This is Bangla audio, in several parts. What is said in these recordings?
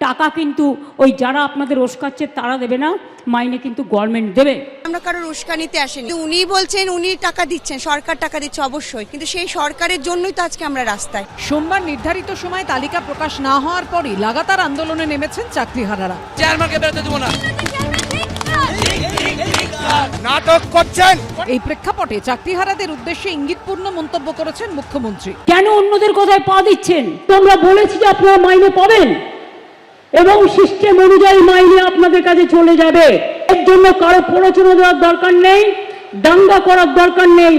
টাকা কিন্তু ওই যারা আপনাদের উস্কাচ্ছে তারা দেবে না, মাইনে কিন্তু গভর্নমেন্ট দেবে। আমরা কারোর উস্কানিতে আসেনি, উনি বলছেন উনি টাকা দিচ্ছেন, সরকার টাকা দিচ্ছে অবশ্যই, কিন্তু সেই সরকারের জন্যই তো আজকে আমরা রাস্তায়। সোমবার নির্ধারিত সময় তালিকা প্রকাশ না হওয়ার পরই লাগাতার আন্দোলনে নেমেছেন চাকরিহারারা। চেয়ারম্যানকে বেরোতে দেব না, নাটক করছেন। এই প্রেক্ষাপটে চাকরিহারাদের উদ্দেশ্যে ইঙ্গিতপূর্ণ মন্তব্য করেছেন মুখ্যমন্ত্রী। কেন অন্যদের কথায় পা দিচ্ছেন? তোমরা বলেছি যে আপনারা মাইনে পাবেন এবং সিস্টেম অনুযায়ী মাইনে আপনাদের কাছে চলে যাবে। এর জন্য কারো প্ররোচনা দেওয়ার দরকার নেই, দাঙ্গা করার দরকার নেই,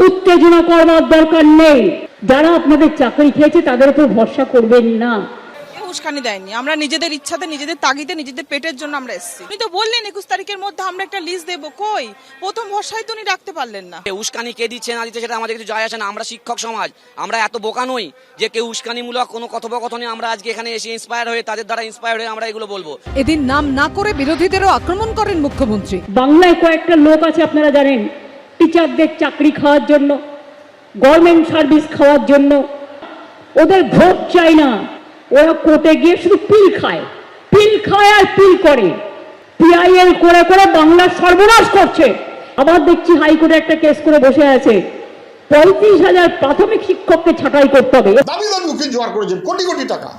উত্তেজনা করবার দরকার নেই। যারা আপনাদের চাকরি খেয়েছে তাদের উপর ভরসা করবেন না। উস্কানি দেয়নি, আমরা নিজেদের ইচ্ছাতে, নিজেদের তাগিদে, নিজেদের পেটের জন্য আমরা এসেছি। উনি তো বললেন 21 তারিখের মধ্যে আমরা একটা লিস্ট দেবো, কই প্রথম ভরসায় তো উনি রাখতে পারলেন না। উস্কানি কে দিচ্ছে না দিচ্ছে সেটা আমাদের কিছু যায় আসে না। আমরা শিক্ষক সমাজ, আমরা এত বোকা নই যে কেউ উস্কানিমূলক কোনো কথোপকথনে আমরা আজকে এখানে এসে ইন্সপায়ার হয়ে, তাদের দ্বারা ইন্সপায়ার হয়ে আমরা এগুলো বলবো। এদিন নাম না করে বিরোধীদেরও আক্রমণ করেন মুখ্যমন্ত্রী। বাংলায় কয়েকটা লোক আছে আপনারা জানেন, টিচারদের চাকরি খাওয়ার জন্য, গভর্নমেন্ট সার্ভিস খাওয়ার জন্য। ওদের ভোট চাই না, ওরা কোর্টে গিয়ে শুধু পিল খায় আর পিল করে, পিআইএল করে করে বাংলার সর্বনাশ করছে। আবার দেখছি হাইকোর্টে একটা কেস করে বসে আছে, 35,000 প্রাথমিক শিক্ষককে ছাঁটাই করতে হবে। দাবি উকিল জোগাড় করেছেন কোটি কোটি টাকা।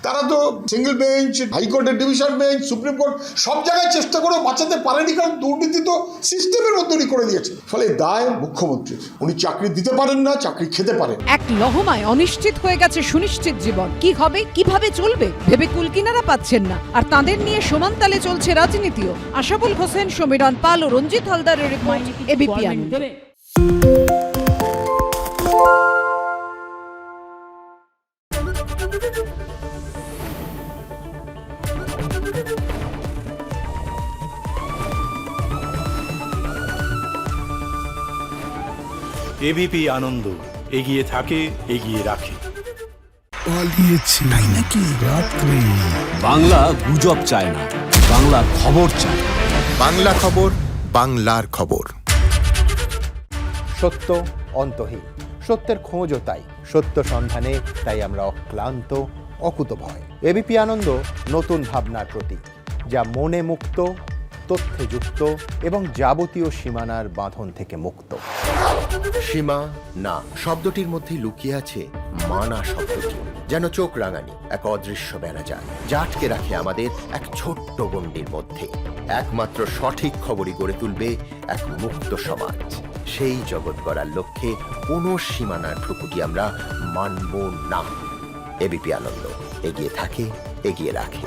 তারা তো সিঙ্গেল বেঞ্চ, হাইকোর্টের ডিভিশন বেঞ্চ, সুপ্রিম কোর্ট সব জায়গায় চেষ্টা করে বাঁচাতে পারেনি, কারণ দুর্নীতি তো সিস্টেমের মধ্যেই করে দিয়েছে। ফলে দায় মুখ্যমন্ত্রীর, উনি চাকরি দিতে পারেন না, চাকরি খেতে পারেন। এক লহমায় অনিশ্চিত হয়ে গেছে সুনিশ্চিত জীবন। কি হবে, কিভাবে চলবে ভেবে কুলকিনারা পাচ্ছেন না। আর তাদের নিয়ে সমান তালে চলছে রাজনীতিও। আশাবুল হোসেন, সমীরণ পাল ও রঞ্জিত হালদারের রিপোর্ট, এবিপি আনন্দ। এবিপি আনন্দ, এগিয়ে থাকে, এগিয়ে রাখে। পালিয়েছে তাই নাকি? রাত্রে বাংলা গুজব চায় না, বাংলা খবর চায়। বাংলা খবর, বাংলার খবর। সত্য অন্তহীন, সত্যের খোঁজও তাই, সত্য সন্ধানে তাই আমরা অক্লান্ত, অকুতভয়। এবিপি আনন্দ নতুন ভাবনার প্রতীক, যা মনে মুক্ত, তথ্যে যুক্ত এবং যাবতীয় সীমানার বাঁধন থেকে মুক্ত। সীমা না শব্দটির মধ্যে লুকিয়ে আছে মানা শব্দটি, যেন চোখ রাঙানি এক অদৃশ্য বেড়াজাল, যা আটকে রাখে আমাদের এক ছোট্ট গণ্ডির মধ্যে। একমাত্র সঠিক খবরই গড়ে তুলবে এক মুক্ত সমাজ। সেই জগৎ গড়ার লক্ষ্যে কোনো সীমানার ঠুকুটি আমরা মানব না। এবিপি আনন্দ, এগিয়ে থাকে, এগিয়ে রাখে।